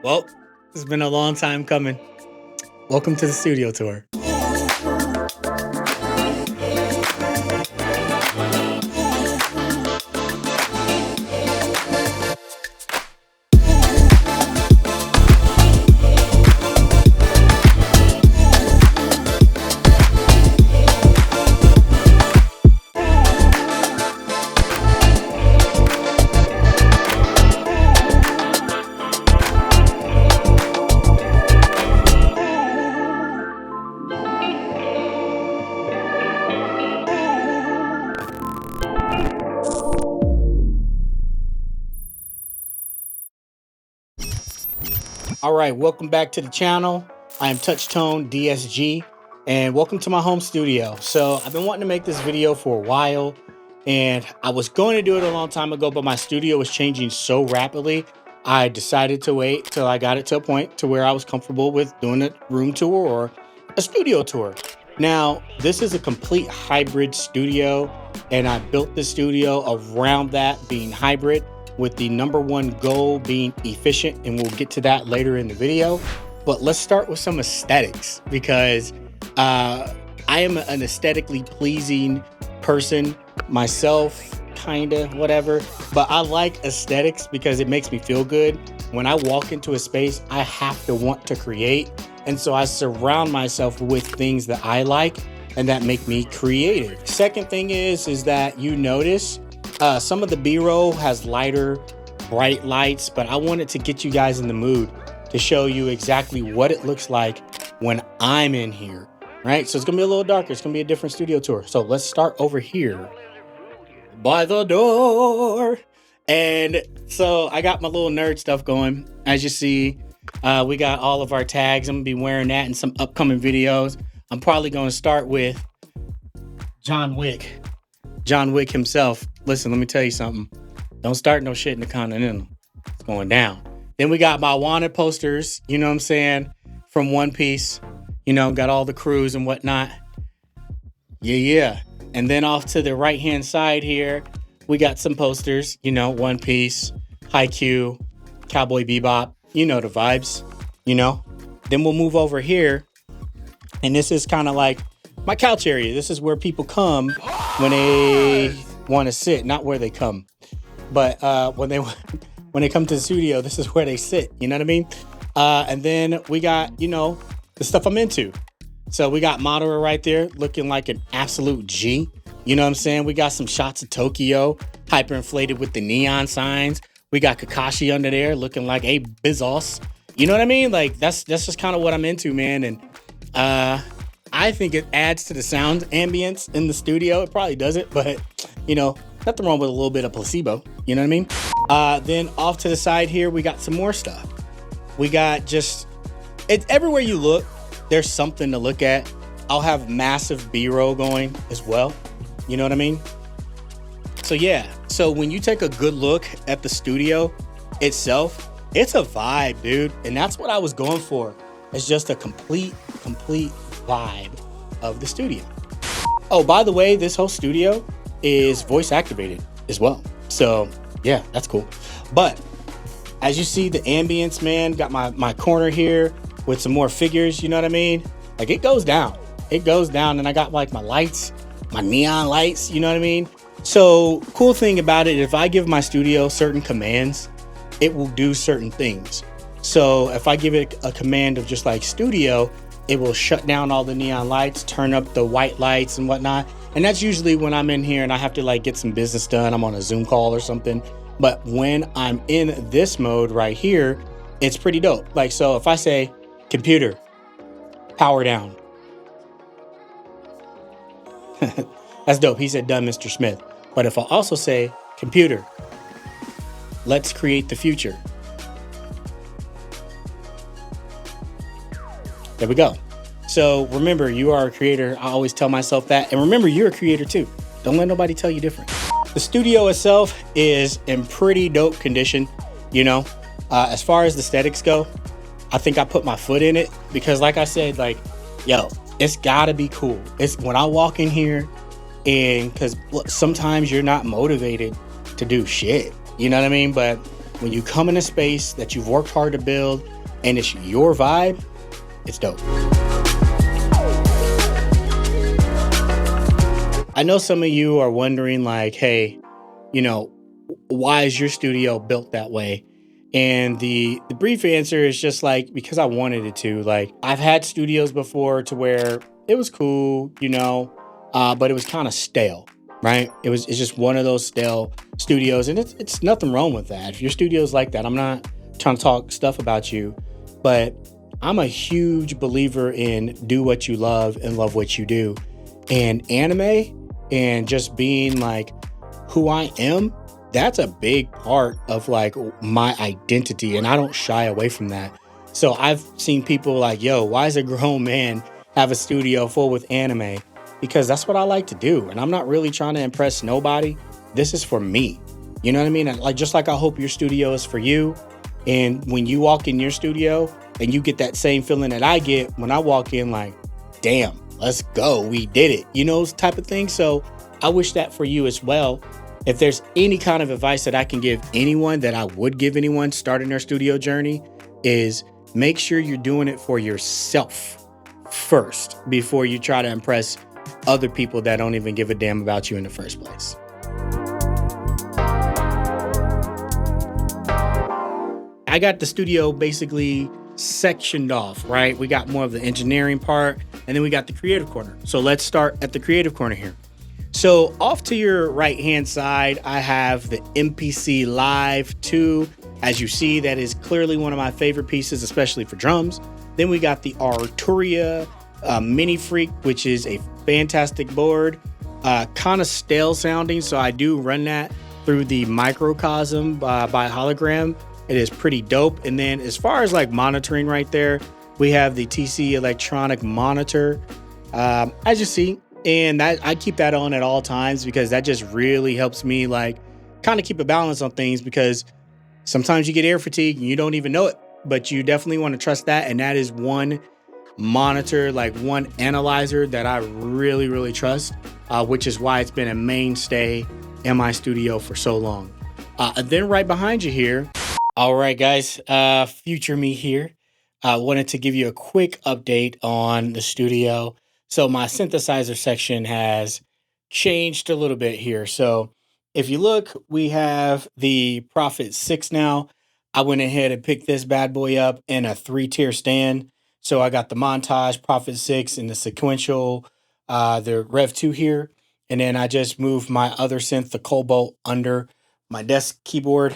Well, it's been a long time coming. Welcome to the studio tour. All right, welcome back to the channel. I am TouchTone DSG, and welcome to my home studio. So I've been wanting to make this video for a while, and I was going to do it a long time ago, but my studio was changing so rapidly. I decided to wait till I got it to a point to where I was comfortable with doing a room tour or a studio tour. Now, this is a complete hybrid studio, and I built the studio around that being hybrid, with the number one goal being efficient, and we'll get to that later in the video. But let's start with some aesthetics, because I am an aesthetically pleasing person myself, kind of, whatever. But I like aesthetics because it makes me feel good. When I walk into a space, I have to want to create. And so I surround myself with things that I like and that make me creative. Second thing is that you notice some of the B-roll has lighter, bright lights, but I wanted to get you guys in the mood to show you exactly what it looks like when I'm in here, right? So it's gonna be a little darker. It's gonna be a different studio tour. So let's start over here by the door. And so I got my little nerd stuff going. As you see, we got all of our tags. I'm gonna be wearing that in some upcoming videos. I'm probably gonna start with John Wick himself. Listen, let me tell you something. Don't start no shit in the Continental. It's going down. Then we got my wanted posters, you know what I'm saying, from One Piece. You know, got all the crews and whatnot. Yeah. And then off to the right-hand side here, we got some posters, you know, One Piece, Haikyuu, Cowboy Bebop. You know the vibes, you know. Then we'll move over here, and this is kind of like my couch area. This is where people come when they want to sit, not where they come, but when they come to the studio, this is where they sit. You know what I mean? And then we got, you know, the stuff I'm into. So we got Madara right there, looking like an absolute G. You know what I'm saying? We got some shots of Tokyo, hyperinflated with the neon signs. We got Kakashi under there, looking like a Bezos. You know what I mean? Like that's just kind of what I'm into, man. And I think it adds to the sound ambience in the studio. It probably doesn't, but you know, nothing wrong with a little bit of placebo. You know what I mean? Then off to the side here, we got some more stuff. We got it's everywhere you look, there's something to look at. I'll have massive B-roll going as well. You know what I mean? So yeah, so when you take a good look at the studio itself, it's a vibe, dude. And that's what I was going for. It's just a complete vibe of the studio. Oh, by the way, this whole studio is voice activated as well. So yeah, that's cool. But as you see, the ambience, man, got my corner here with some more figures, you know what I mean? Like it goes down, and I got like my lights, my neon lights, you know what I mean? So cool thing about it, if I give my studio certain commands, it will do certain things. So if I give it a command of just like studio, it will shut down all the neon lights, turn up the white lights and whatnot. And that's usually when I'm in here and I have to like get some business done. I'm on a Zoom call or something. But when I'm in this mode right here, it's pretty dope. Like, so if I say computer, power down. That's dope. He said done, Mr. Smith. But if I also say computer, let's create the future. There we go. So remember, you are a creator. I always tell myself that. And remember, you're a creator too. Don't let nobody tell you different. The studio itself is in pretty dope condition. You know, as far as the aesthetics go, I think I put my foot in it because like I said, like, yo, it's gotta be cool. It's when I walk in here, and because sometimes you're not motivated to do shit. You know what I mean? But when you come in a space that you've worked hard to build, and it's your vibe, it's dope. I know some of you are wondering like, hey, you know, why is your studio built that way? And the brief answer is just like because I wanted it to. Like I've had studios before to where it was cool, but it was kind of stale, right? It's just one of those stale studios, and it's nothing wrong with that. If your studio's like that, I'm not trying to talk stuff about you, but I'm a huge believer in do what you love and love what you do. And anime and just being like who I am, that's a big part of like my identity, and I don't shy away from that. So I've seen people like, yo, why does a grown man have a studio full with anime? Because that's what I like to do, and I'm not really trying to impress nobody. This is for me. You know what I mean? And like just like I hope your studio is for you. And when you walk in your studio and you get that same feeling that I get when I walk in, like, damn, let's go, we did it, type of thing. So I wish that for you as well. If there's any kind of advice that I can give anyone, that I would give anyone starting their studio journey, is make sure you're doing it for yourself first before you try to impress other people that don't even give a damn about you in the first place. I got the studio basically sectioned off, right? We got more of the engineering part, and then we got the creative corner. So let's start at the creative corner here. So off to your right-hand side, I have the MPC Live 2. As you see, that is clearly one of my favorite pieces, especially for drums. Then we got the Arturia Mini Freak, which is a fantastic board. Kind of stale sounding, so I do run that through the Microcosm by Hologram. It is pretty dope. And then as far as like monitoring right there, we have the TC electronic monitor, as you see. And I keep that on at all times because that just really helps me like kind of keep a balance on things, because sometimes you get air fatigue and you don't even know it, but you definitely want to trust that. And that is one monitor, like one analyzer that I really, really trust, which is why it's been a mainstay in my studio for so long. And then right behind you here, all right, guys, future me here. I wanted to give you a quick update on the studio. So my synthesizer section has changed a little bit here. So if you look, we have the Prophet 6 now. I went ahead and picked this bad boy up in a 3-tier stand. So I got the Montage, Prophet 6, and the sequential, the Rev 2 here. And then I just moved my other synth, the Cobalt, under my desk keyboard.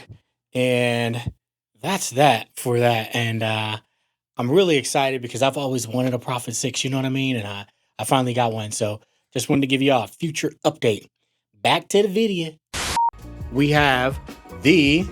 And that's that for that. And I'm really excited because I've always wanted a Prophet 6, you know what I mean? And I finally got one. So just wanted to give y'all a future update. Back to the video. We have the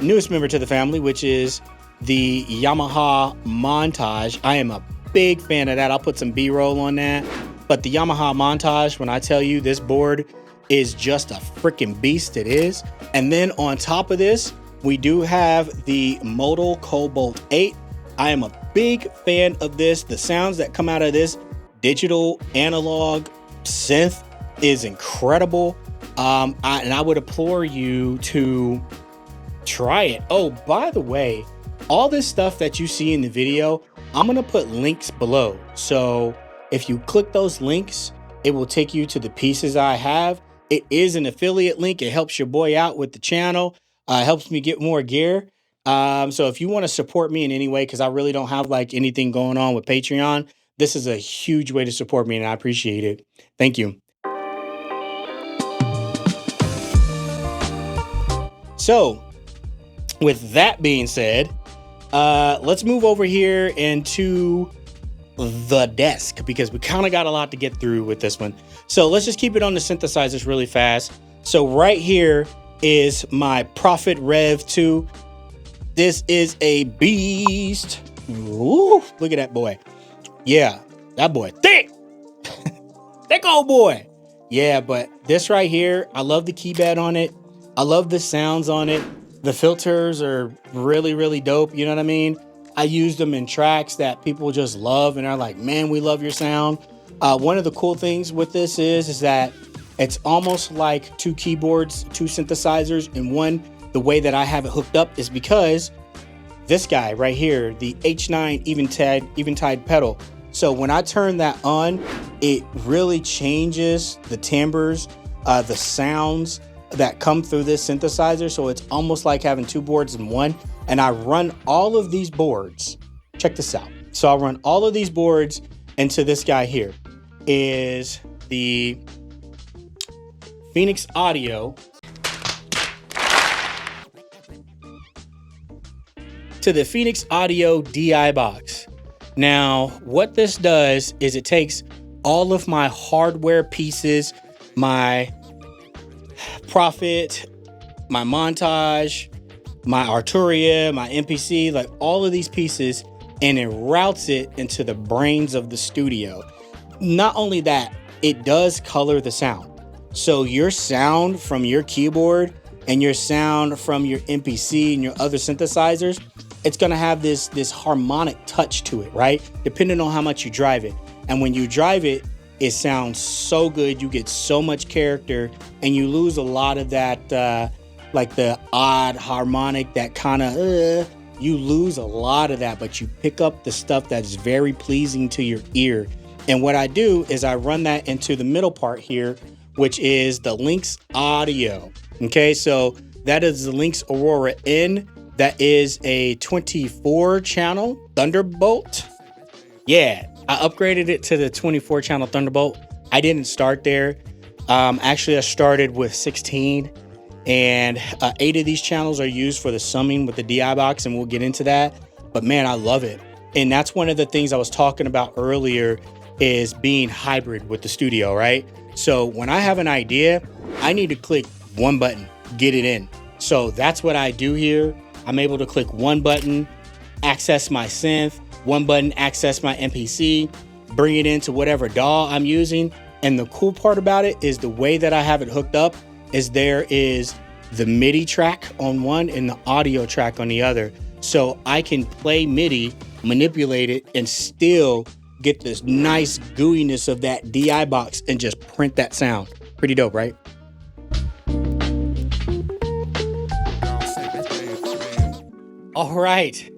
newest member to the family, which is the Yamaha Montage. I am a big fan of that. I'll put some B-roll on that. But the Yamaha Montage, when I tell you this board is just a freaking beast, it is. And then on top of this, we do have the Modal Cobalt 8. I am a big fan of this. The sounds that come out of this digital analog synth is incredible. And I would implore you to try it. Oh, by the way, all this stuff that you see in the video, I'm going to put links below. So if you click those links, it will take you to the pieces I have. It is an affiliate link. It helps your boy out with the channel. Helps me get more gear. So if you want to support me in any way, because I really don't have like anything going on with Patreon, this is a huge way to support me, and I appreciate it. Thank you. So with that being said, let's move over here into the desk, because we kind of got a lot to get through with this one. So let's just keep it on the synthesizers really fast. So right here is my Prophet Rev 2. This is a beast. Ooh, look at that boy. Yeah, that boy thick. Thick old boy. Yeah, but this right here, I love the key bed on it. I love the sounds on it. The filters are really, really dope. You know what I mean? I use them in tracks that people just love and are like, man, we love your sound. One of the cool things with this is that it's almost like two keyboards, two synthesizers in one. The way that I have it hooked up is because this guy right here, the H9 Eventide pedal. So when I turn that on, it really changes the timbres, the sounds that come through this synthesizer. So it's almost like having two boards in one. And I run all of these boards. Check this out. So I'll run all of these boards into this guy here. Is the Phoenix Audio to the Phoenix Audio DI box. Now, what this does is it takes all of my hardware pieces, my Prophet, my Montage, my Arturia, my MPC, like all of these pieces, and it routes it into the brains of the studio. Not only that, it does color the sound. So your sound from your keyboard and your sound from your MPC and your other synthesizers, it's gonna have this harmonic touch to it, right? Depending on how much you drive it. And when you drive it, it sounds so good. You get so much character, and you lose a lot of that, like the odd harmonic, that kind of, you lose a lot of that, but you pick up the stuff that's very pleasing to your ear. And what I do is I run that into the middle part here, which is the Lynx Audio. Okay, so that is the Lynx Aurora N. That is a 24 channel Thunderbolt. Yeah, I upgraded it to the 24 channel Thunderbolt. I didn't start there. Actually, I started with 16, and 8 of these channels are used for the summing with the DI box, and we'll get into that. But man, I love it. And that's one of the things I was talking about earlier, is being hybrid with the studio, right? So when I have an idea, I need to click one button, get it in. So that's what I do here. I'm able to click one button, access my synth, one button, access my MPC, bring it into whatever DAW I'm using. And the cool part about it is the way that I have it hooked up is there is the MIDI track on one and the audio track on the other. So I can play MIDI, manipulate it, and still get this nice gooiness of that DI box and just print that sound. Pretty dope, right? All right,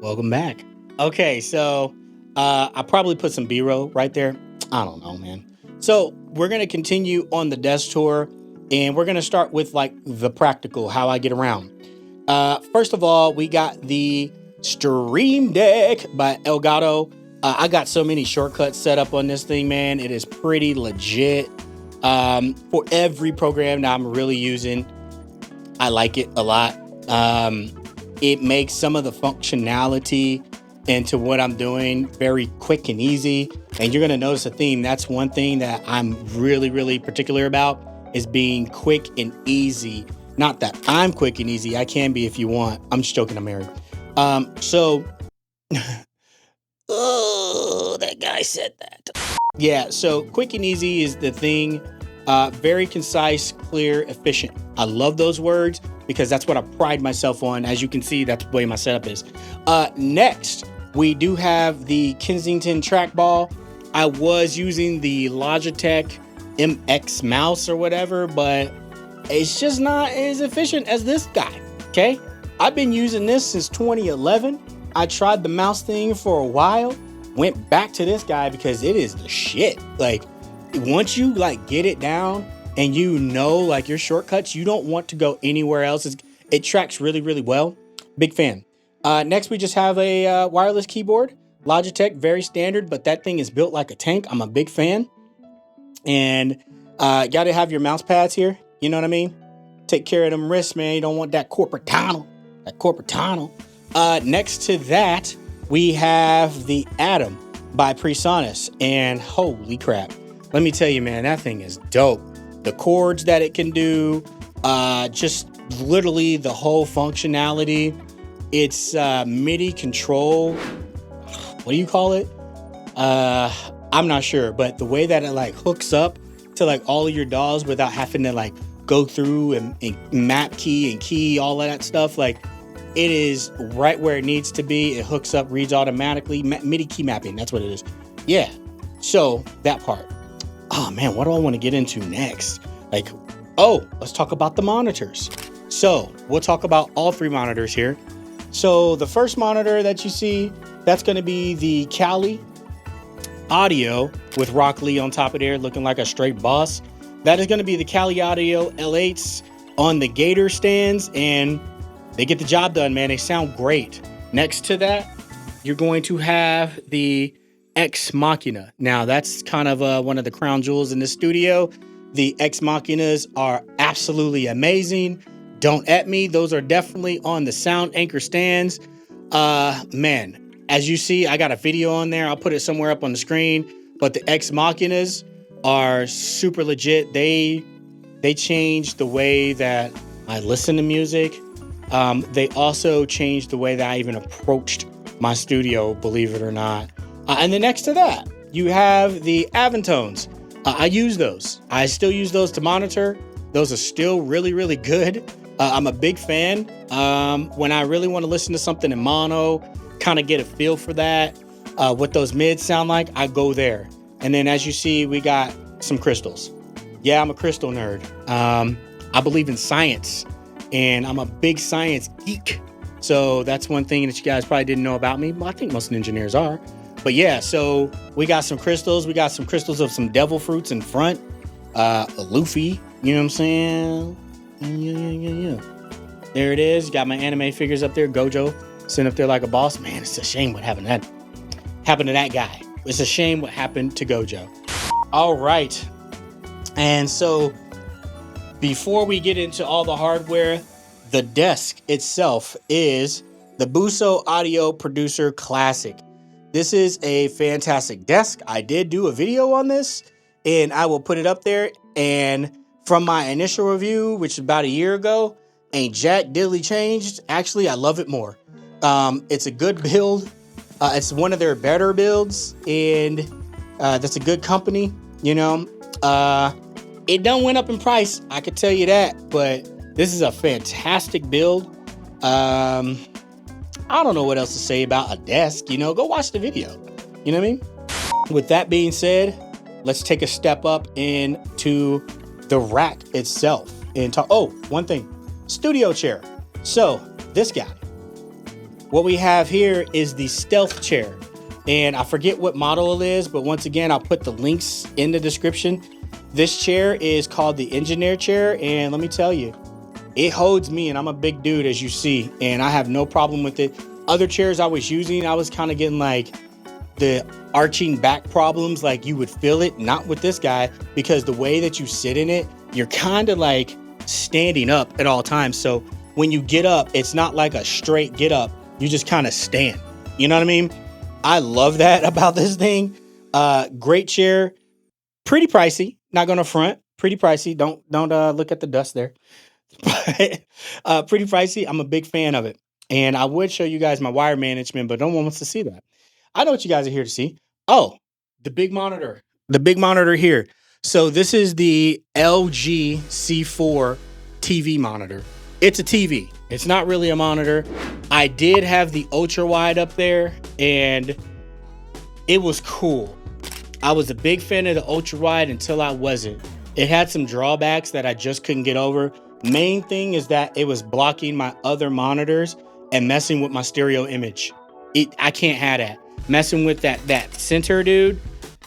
welcome back. Okay, so I probably put some B-roll right there. I don't know, man. So we're gonna continue on the desk tour, and we're gonna start with like the practical, how I get around. First of all, we got the Stream Deck by Elgato. I got so many shortcuts set up on this thing, man. It is pretty legit. For every program that I'm really using, I like it a lot. It makes some of the functionality into what I'm doing very quick and easy. And you're gonna notice a theme. That's one thing that I'm really, really particular about, is being quick and easy. Not that I'm quick and easy. I can be if you want. I'm just joking, I'm married. Oh, that guy said that. Yeah, so quick and easy is the thing. Very concise, clear, efficient. I love those words because that's what I pride myself on. As you can see, that's the way my setup is. Next, we do have the Kensington trackball. I was using the Logitech MX mouse or whatever, but it's just not as efficient as this guy, okay? I've been using this since 2011. I tried the mouse thing for a while, went back to this guy because it is the shit. Like, once you like get it down and you know like your shortcuts, you don't want to go anywhere else. It tracks really, really well. Big fan. Next, we just have a wireless keyboard. Logitech, very standard, but that thing is built like a tank. I'm a big fan. And gotta have your mouse pads here. You know what I mean? Take care of them wrists, man. You don't want that corporate tunnel. Next to that, we have the Atom by Presonus. And holy crap. Let me tell you, man, that thing is dope. The chords that it can do, just literally the whole functionality. It's MIDI control. What do you call it? I'm not sure, but the way that it like hooks up to like all of your DAWs without having to like go through and map key and key, all of that stuff, like it is right where it needs to be. It hooks up, reads automatically, MIDI key mapping. That's what it is. Yeah. So that part. Oh man, what do I want to get into next? Like, oh, let's talk about the monitors. So we'll talk about all three monitors here. So the first monitor that you see, that's going to be the Kali Audio with Rock Lee on top of there, looking like a straight boss. That is going to be the Kali Audio L8s on the Gator stands, and they get the job done, man. They sound great. Next to that, you're going to have the Ex Machina. Now, that's kind of one of the crown jewels in the studio. The Ex Machinas are absolutely amazing. Don't at me. Those are definitely on the Sound Anchor stands. Man, as you see, I got a video on there. I'll put it somewhere up on the screen. But the Ex Machinas are super legit. They changed the way that I listen to music. They also changed the way that I even approached my studio, believe it or not. And then next to that, you have the Avantones. I use those. I still use those to monitor. Those are still really, really good. I'm a big fan. When I really want to listen to something in mono, kind of get a feel for that, what those mids sound like, I go there. And then as you see, we got some crystals. Yeah, I'm a crystal nerd. I believe in science, and I'm a big science geek. So that's one thing that you guys probably didn't know about me. Well, I think most engineers are. But yeah, so we got some crystals. We got some crystals of some devil fruits in front. Luffy, you know what I'm saying? Yeah. There it is. Got my anime figures up there. Gojo sitting up there like a boss. Man, it's a shame what happened to that guy. It's a shame what happened to Gojo. All right. And so before we get into all the hardware, the desk itself is the Buso Audio Producer Classic. This is a fantastic desk. I did do a video on this, and I will put it up there. And from my initial review, which is about a year ago, ain't jack diddly changed. Actually, I love it more. It's a good build. It's one of their better builds, and that's a good company. You know, it done went up in price. I could tell you that, but this is a fantastic build. I don't know what else to say about a desk. You know, go watch the video. You know what I mean? With that being said, let's take a step up into the rack itself and talk. Oh, one thing, studio chair. So this guy, what we have here is the Stealth chair, and I forget what model it is, but once again, I'll put the links in the description. This chair is called the Engineer chair, and let me tell you, it holds me, and I'm a big dude, as you see, and I have no problem with it. Other chairs I was using, I was kind of getting like the arching back problems, like you would feel it. Not with this guy, because the way that you sit in it, you're kind of like standing up at all times. So when you get up, it's not like a straight get up. You just kind of stand. You know what I mean? I love that about this thing. Great chair. Pretty pricey. Not gonna front. Pretty pricey. Don't look at the dust there. But pretty pricey. I'm a big fan of it, and I would show you guys my wire management, but no one wants to see that. I know what you guys are here to see. Oh, the big monitor. The big monitor here. So this is the LG C4 TV monitor. It's a TV. It's not really a monitor. I did have the ultra wide up there, and it was cool. I was a big fan of the ultra wide until I wasn't. It had some drawbacks that I just couldn't get over. Main thing is that it was blocking my other monitors and messing with my stereo image. I can't have that. Messing with that center, dude,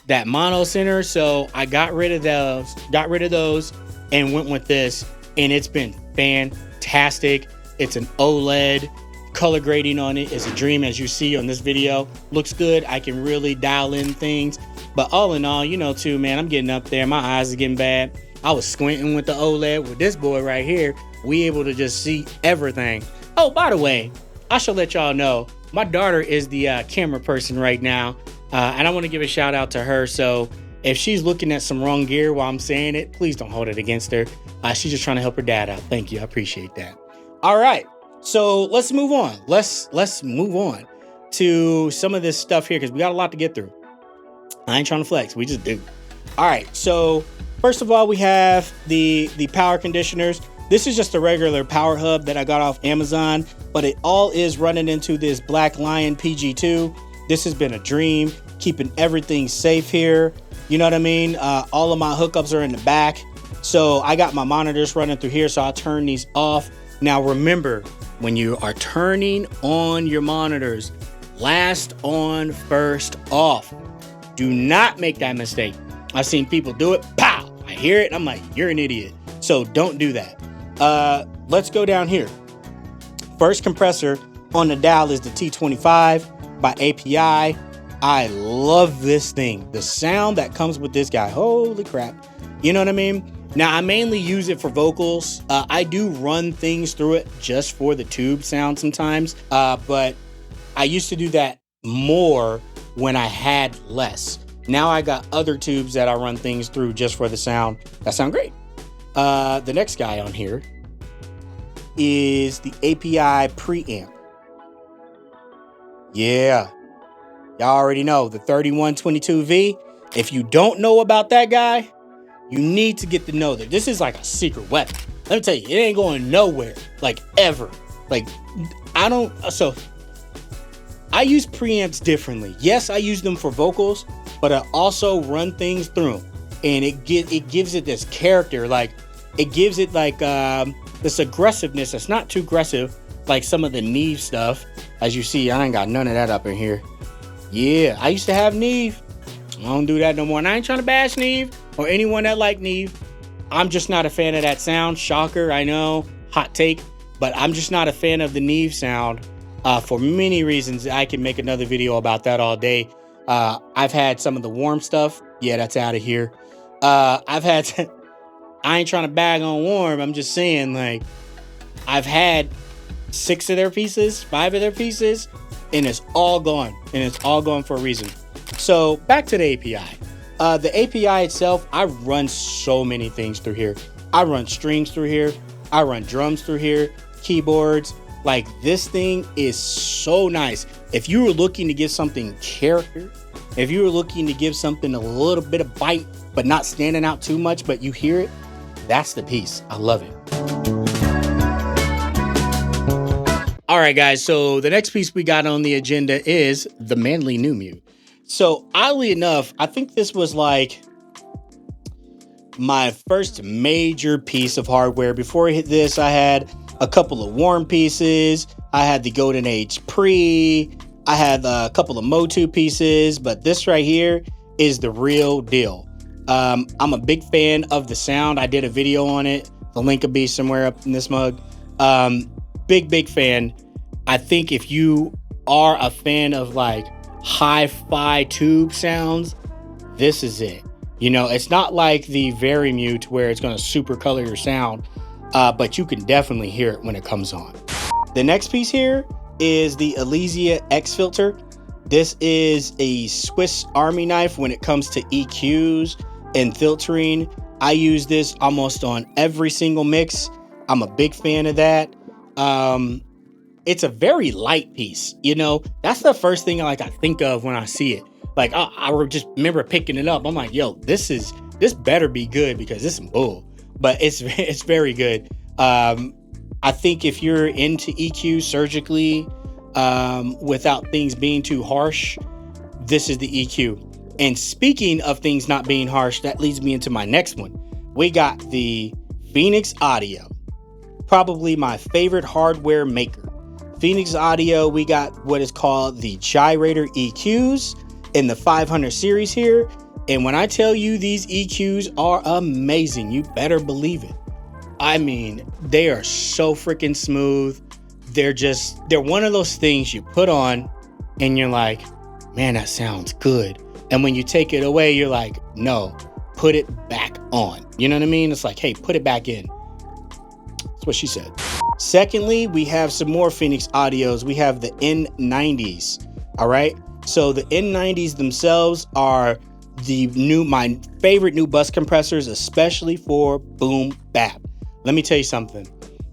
that mono center. So I got rid of those and went with this, and it's been fantastic. It's an OLED. Color grading on it is a dream, as you see on this video. Looks good. I can really dial in things. But all in all, you know, too, man, I'm getting up there. My eyes are getting bad. I was squinting with the OLED. With this boy right here, we able to just see everything. Oh, by the way, I should let y'all know, my daughter is the camera person right now, and I want to give a shout out to her. So if she's looking at some wrong gear while I'm saying it, please don't hold it against her. She's just trying to help her dad out. Thank you. I appreciate that. All right. So let's move on. Let's move on to some of this stuff here, because we got a lot to get through. I ain't trying to flex. We just do. All right. So first of all, we have the power conditioners. This is just a regular power hub that I got off Amazon, but it all is running into this Black Lion PG2. This has been a dream, keeping everything safe here. You know what I mean? All of my hookups are in the back. So I got my monitors running through here, so I'll turn these off. Now remember, when you are turning on your monitors, last on, first off. Do not make that mistake. I've seen people do it. Pow! I hear it. And I'm like, you're an idiot. So don't do that. Let's go down here. First compressor on the dial is the T25 by API. I love this thing. The sound that comes with this guy. Holy crap. You know what I mean? Now, I mainly use it for vocals. I do run things through it just for the tube sound sometimes. But I used to do that more when I had less. Now I got other tubes that I run things through just for the sound. That sound great. The next guy on here is the API preamp. Yeah. Y'all already know the 3122V. If you don't know about that guy, you need to get to know that this is like a secret weapon. Let me tell you, it ain't going nowhere, like ever. Like, I use preamps differently. Yes, I use them for vocals, but I also run things through them. And it gives it this character, like it gives it like this aggressiveness. It's not too aggressive like some of the Neve stuff. As you see, I ain't got none of that up in here. Yeah, I used to have Neve. I don't do that no more. And I ain't trying to bash Neve or anyone that like Neve. I'm just not a fan of that sound. Shocker, I know, hot take, but I'm just not a fan of the Neve sound for many reasons. I can make another video about that all day. I've had some of the Warm stuff. Yeah, that's out of here. I've had, I ain't trying to bag on Warm. I'm just saying, like, I've had 6 of their pieces, 5 of their pieces, and it's all gone. And it's all gone for a reason. So back to the API. The API itself, I run so many things through here. I run strings through here. I run drums through here, keyboards. Like, this thing is so nice. If you were looking to give something character, if you were looking to give something a little bit of bite, but not standing out too much, but you hear it, that's the piece. I love it. All right, guys. So the next piece we got on the agenda is the Manly New Mute. So oddly enough, I think this was like my first major piece of hardware. Before I hit this, I had a couple of Warm pieces. I had the Golden Age Pre. I had a couple of Motu pieces, but this right here is the real deal. I'm a big fan of the sound. I did a video on it. The link will be somewhere up in this mug. Big fan. I think if you are a fan of like hi-fi tube sounds, this is it. You know, it's not like the Varimute where it's going to super color your sound, but you can definitely hear it when it comes on. The next piece here is the Elysia X filter. This is a Swiss Army knife when it comes to EQs and filtering. I use this almost on every single mix. I'm a big fan of that. It's a very light piece. You know, that's the first thing I think of when I see it. Like, I just remember picking it up. I'm like, yo, this better be good because this is some bull. But it's very good. I think if you're into EQ surgically, without things being too harsh, this is the EQ. And speaking of things not being harsh, that leads me into my next one. We got the Phoenix Audio, probably my favorite hardware maker. Phoenix Audio, we got what is called the Gyrator EQs in the 500 series here. And when I tell you these EQs are amazing, you better believe it. I mean, they are so freaking smooth. They're one of those things you put on and you're like, man, that sounds good. And when you take it away, you're like, no, put it back on. You know what I mean? It's like, hey, put it back in. That's what she said. Secondly, we have some more Phoenix Audios. We have the N90s. All right. So the N90s themselves are my favorite new bus compressors, especially for boom bap. Let me tell you something.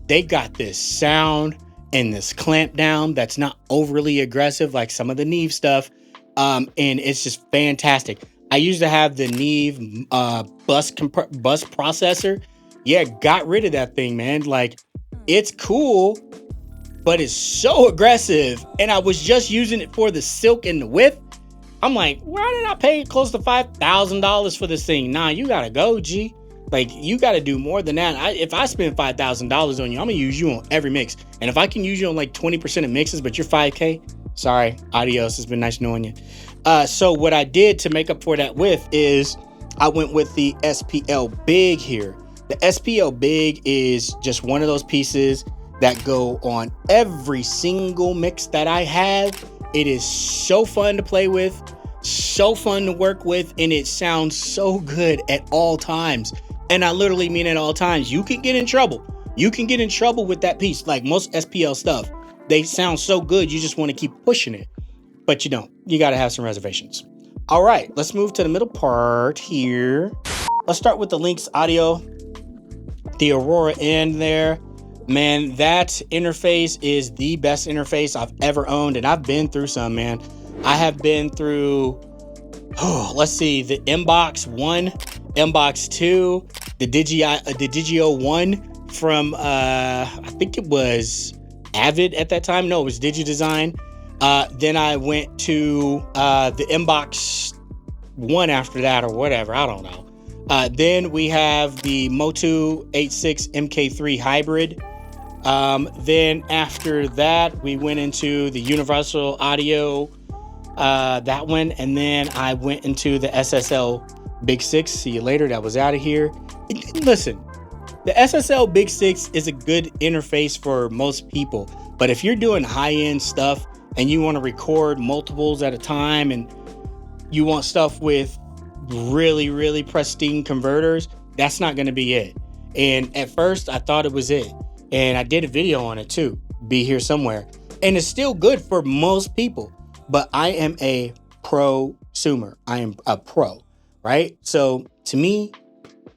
They got this sound and this clamp down that's not overly aggressive like some of the Neve stuff. And it's just fantastic. I used to have the Neve bus processor. Yeah, got rid of that thing, man. Like, it's cool, but it's so aggressive. And I was just using it for the silk and the width. I'm like, why did I pay close to $5,000 for this thing? Nah, you gotta go, G. Like, you got to do more than that. If I spend $5,000 on you, I'm gonna use you on every mix. And if I can use you on like 20% of mixes, but you're 5K, sorry, adios. It's been nice knowing you. So what I did to make up for that width is I went with the SPL Big here. The SPL Big is just one of those pieces that go on every single mix that I have. It is so fun to play with, so fun to work with, and it sounds so good at all times. And I literally mean at all times. You can get in trouble. You can get in trouble with that piece. Like most SPL stuff, they sound so good, you just want to keep pushing it. But you don't. You got to have some reservations. All right, let's move to the middle part here. Let's start with the Lynx Audio, the Aurora in there. Man, that interface is the best interface I've ever owned, and I've been through some, man. I have been through, let's see, the Mbox 1, Mbox 2, the Digio 1 from, I think it was Avid at that time. No, it was DigiDesign. Then I went to the Mbox 1 after that, or whatever, I don't know. Then we have the Motu 86 MK3 Hybrid. Then after that, we went into the Universal Audio, that one. And then I went into the SSL Big 6. See you later. That was out of here. Listen, the SSL Big 6 is a good interface for most people. But if you're doing high-end stuff and you want to record multiples at a time and you want stuff with really, really pristine converters, that's not going to be it. And at first, I thought it was it. And I did a video on it too, be here somewhere. And it's still good for most people, but I am a prosumer. I am a pro, right? So to me,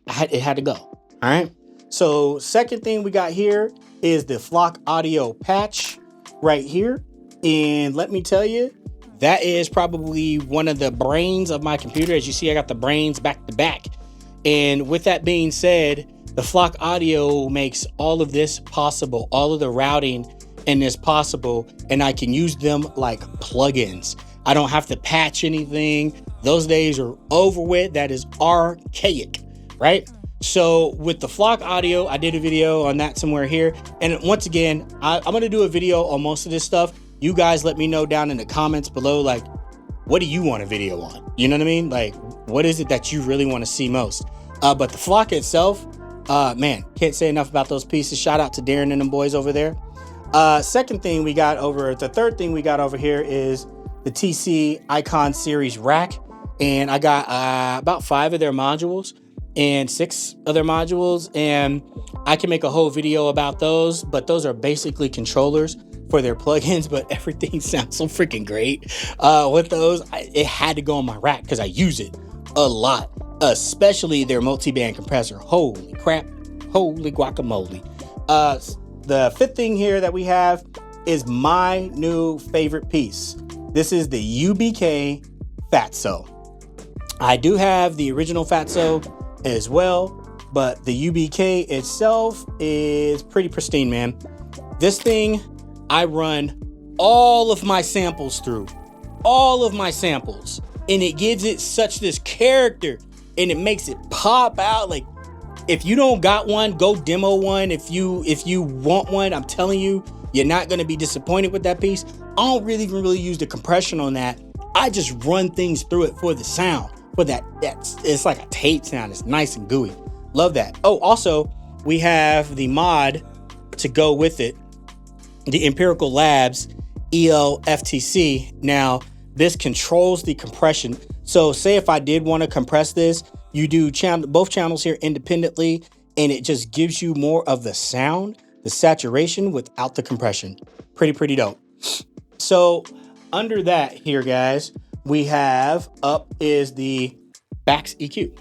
it had to go, all right? So second thing we got here is the Flock Audio patch right here. And let me tell you, that is probably one of the brains of my computer. As you see, I got the brains back to back. And with that being said, the Flock Audio makes all of this possible, all of the routing in this possible, and I can use them like plugins. I don't have to patch anything. Those days are over with. That is archaic, right? So with the Flock Audio, I did a video on that somewhere here. And once again, I'm going to do a video on most of this stuff. You guys let me know down in the comments below, like, what do you want a video on? You know what I mean? Like, what is it that you really want to see most? But the Flock itself, man, can't say enough about those pieces. Shout out to Darren and them boys over there. The third thing we got over here is the TC Icon Series rack. And I got about 5 of their modules and 6 other modules. And I can make a whole video about those, but those are basically controllers for their plugins, but everything sounds so freaking great. With those, it had to go on my rack because I use it a lot, especially their multi-band compressor. Holy crap, holy guacamole. The fifth thing here that we have is my new favorite piece. This is the UBK Fatso. I do have the original Fatso as well, but the UBK itself is pretty pristine, man. This thing, I run all of my samples through, and it gives it such this character, and it makes it pop out. Like, if you don't got one, go demo one. If you want one, I'm telling you, you're not going to be disappointed with that piece. I don't really use the compression on that. I just run things through it for the sound, for it's like a tape sound. It's nice and gooey. Love that. Oh, also, we have the mod to go with it, the Empirical Labs ELFTC. Now, this controls the compression. So say if I did want to compress this, you do both channels here independently, and it just gives you more of the sound, the saturation without the compression. Pretty dope. So under that here, guys, we have up is the Bax EQ.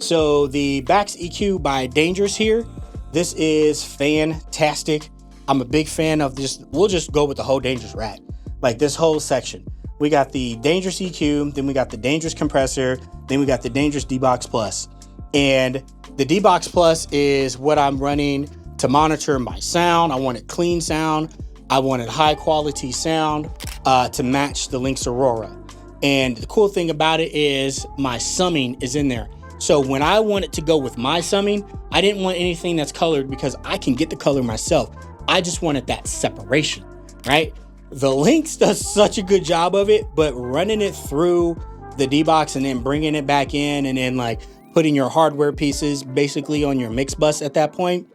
So the Bax EQ by Dangerous here, this is fantastic. I'm a big fan of this. We'll just go with the whole Dangerous rack, like this whole section. We got the Dangerous EQ, then we got the Dangerous compressor, then we got the Dangerous D-Box Plus. And the D-Box Plus is what I'm running to monitor my sound. I wanted clean sound. I wanted high quality sound to match the Lynx Aurora. And the cool thing about it is my summing is in there. So when I wanted to go with my summing, I didn't want anything that's colored because I can get the color myself. I just wanted that separation, right? The Lynx does such a good job of it, but running it through the D-Box and then bringing it back in and then like putting your hardware pieces basically on your mix bus at that point,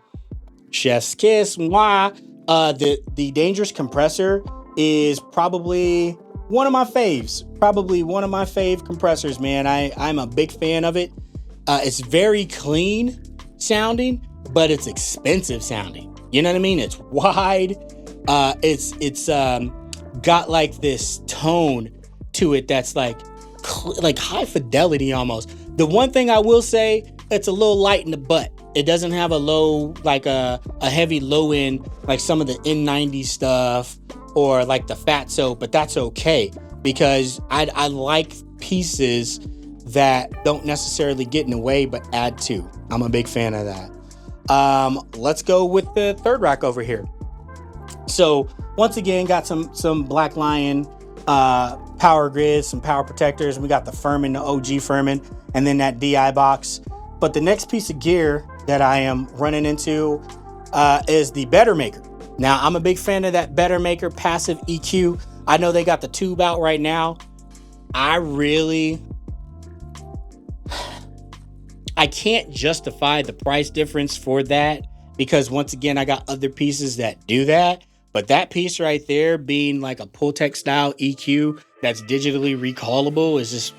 chef's kiss. Why? The Dangerous compressor is probably one of my faves. Probably one of my fave compressors, man. I'm a big fan of it. It's very clean sounding, but it's expensive sounding. You know what I mean? It's wide. It's got like this tone to it that's like high fidelity almost. The one thing I will say, it's a little light in the butt. It doesn't have a low, like a heavy low end, like some of the N90 stuff or like the Fatso, but that's okay because I like pieces that don't necessarily get in the way, but add to. I'm a big fan of that. Let's go with the third rack over here. So once again, got some Black Lion power grids, some power protectors. We got the Furman, the OG Furman, and then that DI box. But the next piece of gear that I am running into is the Better Maker. Now, I'm a big fan of that Better Maker passive EQ. I know they got the tube out right now. I can't justify the price difference for that because once again, I got other pieces that do that. But that piece right there being like a Pultec style EQ that's digitally recallable is just,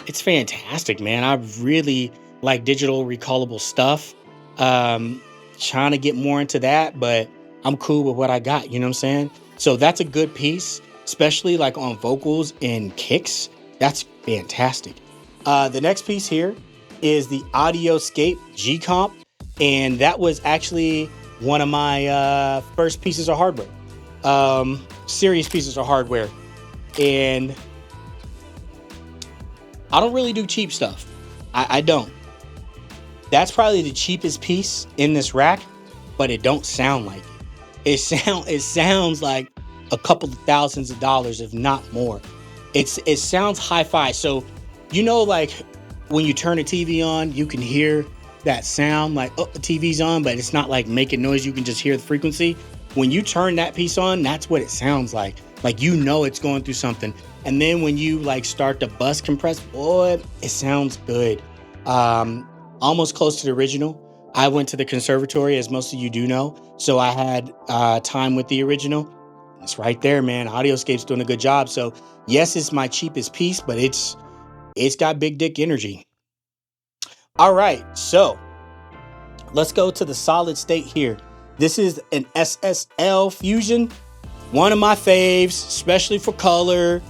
it's fantastic, man. I really like digital recallable stuff. Trying to get more into that, but I'm cool with what I got, you know what I'm saying? So that's a good piece, especially like on vocals and kicks. That's fantastic. The next piece here is the Audioscape G-Comp, and that was actually one of my first pieces of hardware. Serious pieces of hardware. And I don't really do cheap stuff. I don't. That's probably the cheapest piece in this rack, but it don't sound like it. It sounds like a couple of thousands of dollars, if not more. It sounds hi-fi. So, you know, like when you turn a TV on, you can hear that sound like, oh, the TV's on, but it's not like making noise. You can just hear the frequency. When you turn that piece on, that's what it sounds like. Like, you know, it's going through something. And then when you like start to bus compress, boy, it sounds good. Almost close to the original. I went to the conservatory, as most of you do know. So I had time with the original. It's right there, man. Audioscape's doing a good job. So yes, it's my cheapest piece, but it's got big dick energy. All right, so let's go to the solid state here. This is an SSL Fusion, one of my faves, especially for color,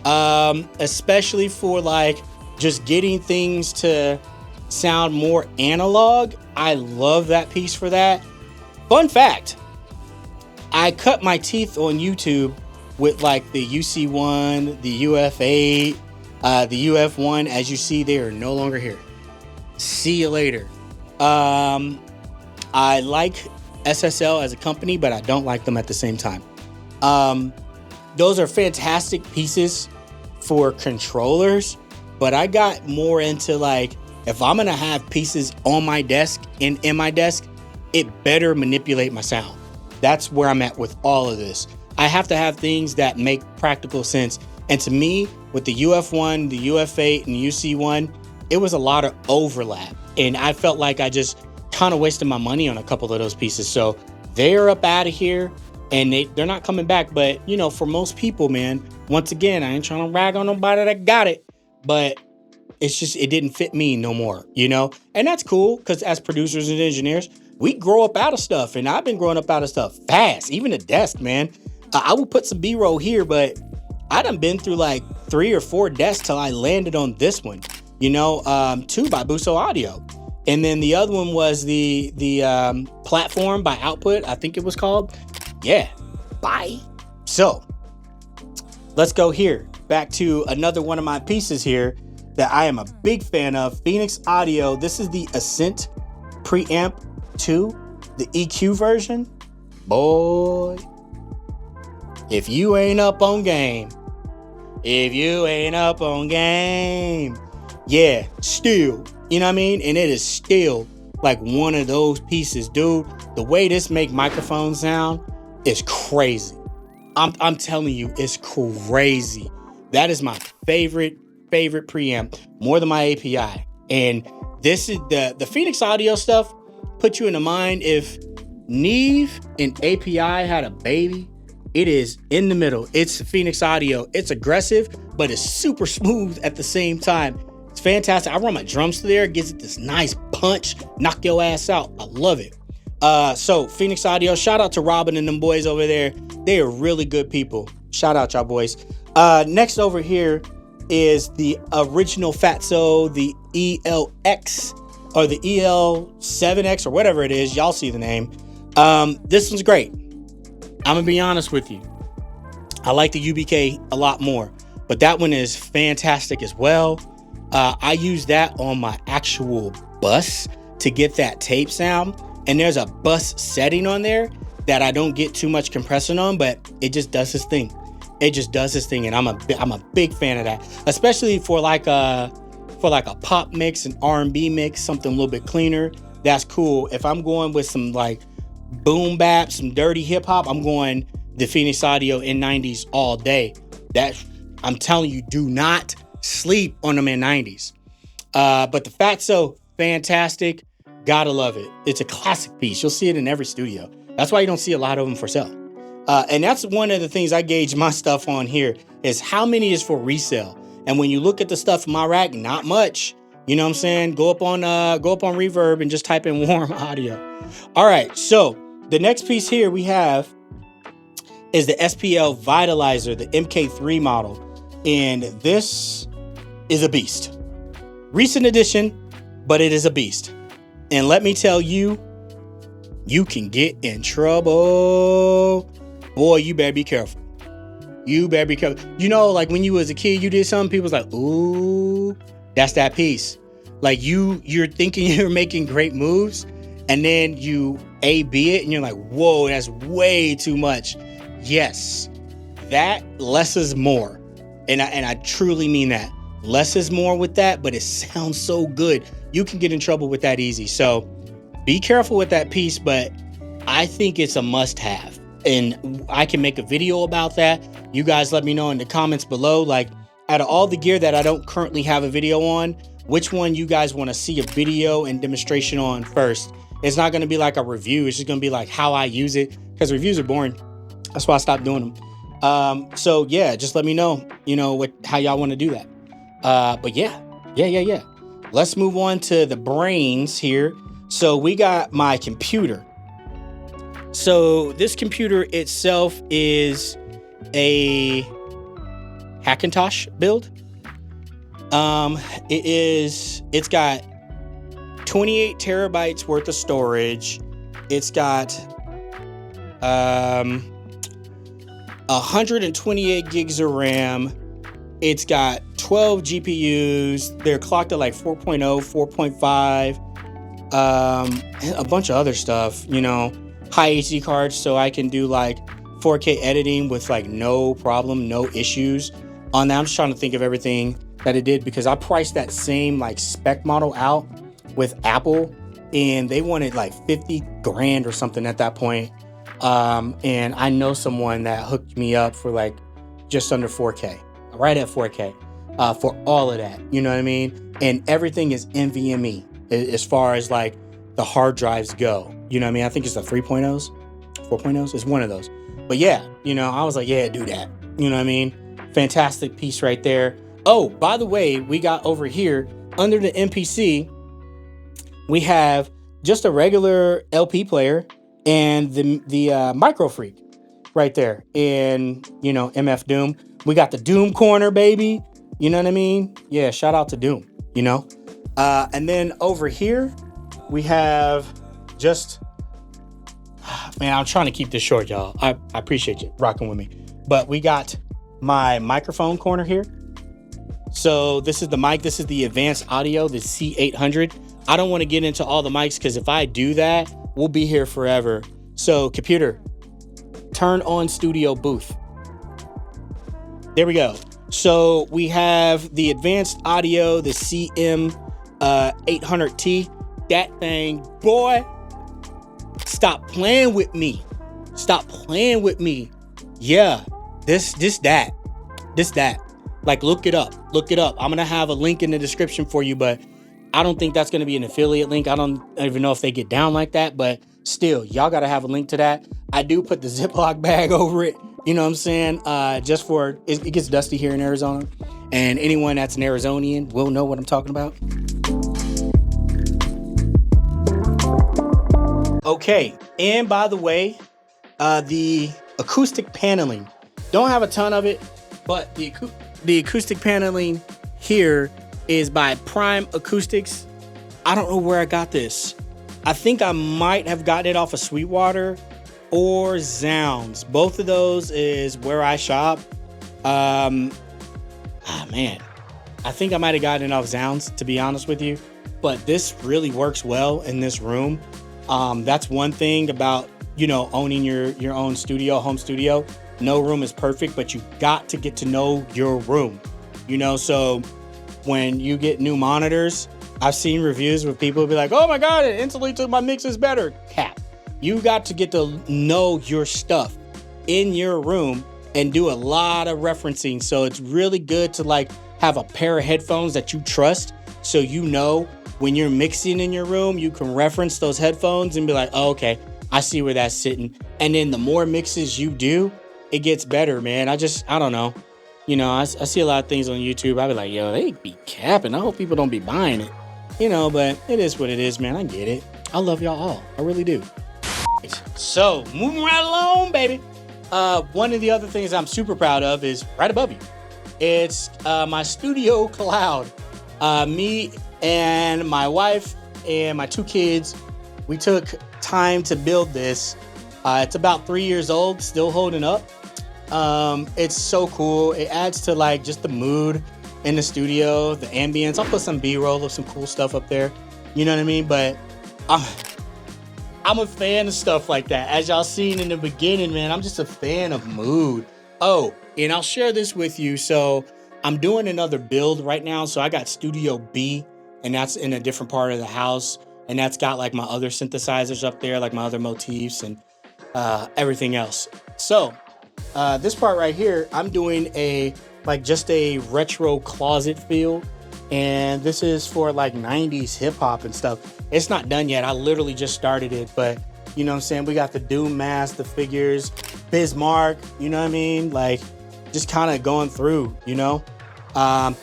especially for like just getting things to sound more analog. I love that piece for that. Fun fact, I cut my teeth on YouTube with like the UC1, the UF8, the UF1. As you see, they are no longer here. See you later. I like SSL as a company, but I don't like them at the same time. Those are fantastic pieces for controllers, but I got more into like, if I'm gonna have pieces on my desk and in my desk, it better manipulate my sound. That's where I'm at with all of this. I have to have things that make practical sense. And to me, with the UF1, the UF8, and the UC1, it was a lot of overlap. And I felt like I just kind of wasted my money on a couple of those pieces. So they're up out of here and they're not coming back. But, you know, for most people, man, once again, I ain't trying to rag on nobody that got it, but it's just, it didn't fit me no more, you know? And that's cool, because as producers and engineers, we grow up out of stuff, and I've been growing up out of stuff fast. Even the desk, man. I will put some B-roll here, but I done been through like 3 or 4 desks till I landed on this one, you know, 2 by Buso Audio. And then the other one was the platform by Output, I think it was called. Yeah, bye. So let's go here. Back to another one of my pieces here that I am a big fan of, Phoenix Audio. This is the Ascent Preamp 2, the EQ version. Boy, if you ain't up on game, yeah, still You know what I mean? And it is still like one of those pieces, dude. The way this make microphones sound is crazy. I'm telling you, it's crazy. That is my favorite preamp, more than my API. And this is the Phoenix Audio stuff. Put you in the mind, if Neve and API had a baby, it is in the middle. It's Phoenix Audio. It's aggressive, but it's super smooth at the same time. It's fantastic. I run my drums through there. It gives it this nice punch, knock your ass out. I love it. So Phoenix Audio, shout out to Robin and them boys over there. They are really good people. Shout out y'all boys. Next over here is the original Fatso, the ELX or the EL7X or whatever it is. Y'all see the name. This one's great. I'm gonna be honest with you. I like the UBK a lot more, but that one is fantastic as well. I use that on my actual bus to get that tape sound. And there's a bus setting on there that I don't get too much compression on, but it just does its thing. It just does its thing, and I'm a big fan of that, especially for like a pop mix, an R&B mix, something a little bit cleaner. That's cool. If I'm going with some like boom bap, some dirty hip hop, I'm going the Phoenix Audio N90s all day. That I'm telling you, do not sleep on them N90s. But the Fatso, fantastic. Gotta love it. It's a classic piece. You'll see it in every studio. That's why you don't see a lot of them for sale. And that's one of the things I gauge my stuff on here is how many is for resale. And when you look at the stuff in my rack, not much. You know what I'm saying? Go up on Reverb and just type in warm audio. All right. So the next piece here we have is the SPL Vitalizer, the MK3 model. And this is a beast. Recent edition, but it is a beast. And let me tell you, you can get in trouble. Boy, you better be careful. You better be careful. You know, like when you was a kid, you did something, people was like, ooh, that's that piece. Like you're thinking you're making great moves, and then you A-B it, and you're like, whoa, that's way too much. Yes, that less is more. And I truly mean that. Less is more with that, but it sounds so good. You can get in trouble with that easy. So be careful with that piece, but I think it's a must-have. And I can make a video about that. You guys let me know in the comments below, like out of all the gear that I don't currently have a video on, which one you guys want to see a video and demonstration on first. It's not going to be like a review. It's just going to be like how I use it, because reviews are boring. That's why I stopped doing them. So yeah, just let me know, how y'all want to do that. But yeah. Let's move on to the brains here. So we got my computer. So this computer itself is a Hackintosh build. It's got 28 terabytes worth of storage. It's got 128 gigs of RAM. It's got 12 GPUs. They're clocked at like 4.0, 4.5, a bunch of other stuff, high HD cards, so I can do like 4K editing with like no problem, no issues on that. I'm just trying to think of everything that it did, because I priced that same like spec model out with Apple, and they wanted like 50 grand or something at that point. And I know someone that hooked me up for like just under 4K. Right at 4K for all of that, you know what I mean? And everything is NVMe as far as like the hard drives go, you know what I mean? I think it's the 3.0s, 4.0s, it's one of those. But yeah, I was like, yeah, do that, you know what I mean? Fantastic piece right there. Oh, by the way, we got over here under the MPC, we have just a regular LP player and the Micro Freak right there in, MF Doom. We got the Doom corner, baby. You know what I mean? Yeah, shout out to Doom, And then over here, we have just... Man, I'm trying to keep this short, y'all. I appreciate you rocking with me. But we got my microphone corner here. So this is the mic. This is the advanced audio, the C800. I don't want to get into all the mics, because if I do that, we'll be here forever. So computer, turn on studio booth. There we go. So we have the advanced audio, the CM 800T. That thing, boy, stop playing with me. Stop playing with me. Yeah, this, that. Like, look it up. Look it up. I'm going to have a link in the description for you, but I don't think that's going to be an affiliate link. I don't even know if they get down like that, but still, y'all got to have a link to that. I do put the Ziploc bag over it. You know what I'm saying? Just for, it gets dusty here in Arizona. And anyone that's an Arizonian will know what I'm talking about. Okay. And by the way, the acoustic paneling, don't have a ton of it, but the acoustic paneling here is by Prime Acoustics. I don't know where I got this. I think I might have gotten it off of Sweetwater or Zounds. Both of those is where I shop. Man, I think I might have gotten it off Zounds, to be honest with you. But this really works well in this room. That's one thing about, you know, owning your own studio, home studio. No room is perfect, but you got to get to know your room. You know, so when you get new monitors, I've seen reviews where people be like, oh my God, it instantly took my mixes better. Cap. You got to get to know your stuff in your room and do a lot of referencing. So it's really good to like have a pair of headphones that you trust. So you know when you're mixing in your room, you can reference those headphones and be like, oh, okay, I see where that's sitting. And then the more mixes you do, it gets better, man. I don't know. You know, I see a lot of things on YouTube. I be like, yo, they be capping. I hope people don't be buying it. You know, but it is what it is, man. I get it. I love y'all all. I really do. So, moving right along, baby. One of the other things I'm super proud of is right above you. It's my studio cloud. Me and my wife and my 2 kids, we took time to build this. It's about 3 years old, still holding up. It's so cool. It adds to like just the mood in the studio, the ambience. I'll put some B-roll of some cool stuff up there. You know what I mean? But I'm a fan of stuff like that. As y'all seen in the beginning, man, I'm just a fan of mood. Oh, and I'll share this with you. So I'm doing another build right now. So I got Studio B, and that's in a different part of the house. And that's got like my other synthesizers up there, like my other motifs and everything else. So this part right here, I'm doing just a retro closet feel. And this is for like 90s hip hop and stuff. It's not done yet. I literally just started it, but you know what I'm saying? We got the Doom mask, the figures, Bismarck, you know what I mean? Like just kind of going through, you know,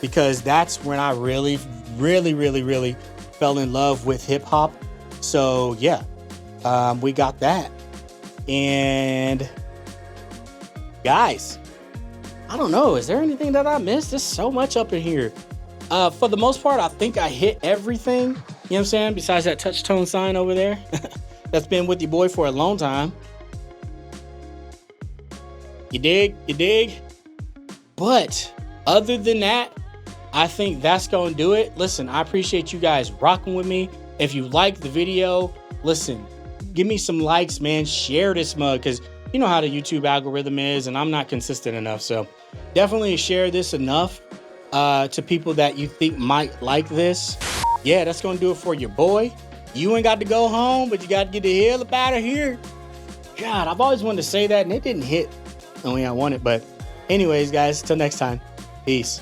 because that's when I really fell in love with hip hop. So yeah, we got that. And guys, I don't know. Is there anything that I missed? There's so much up in here. For the most part, I think I hit everything. You know what I'm saying? Besides that TouchTone sign over there. That's been with your boy for a long time. You dig? You dig? But other than that, I think that's going to do it. Listen, I appreciate you guys rocking with me. If you like the video, listen, give me some likes, man. Share this mug because you know how the YouTube algorithm is and I'm not consistent enough. So definitely share this enough to people that you think might like this. Yeah, that's gonna do it for your boy. You ain't got to go home, but you got to get the hell up out of here. God, I've always wanted to say that and it didn't hit the way I wanted. But anyways, guys, till next time, peace.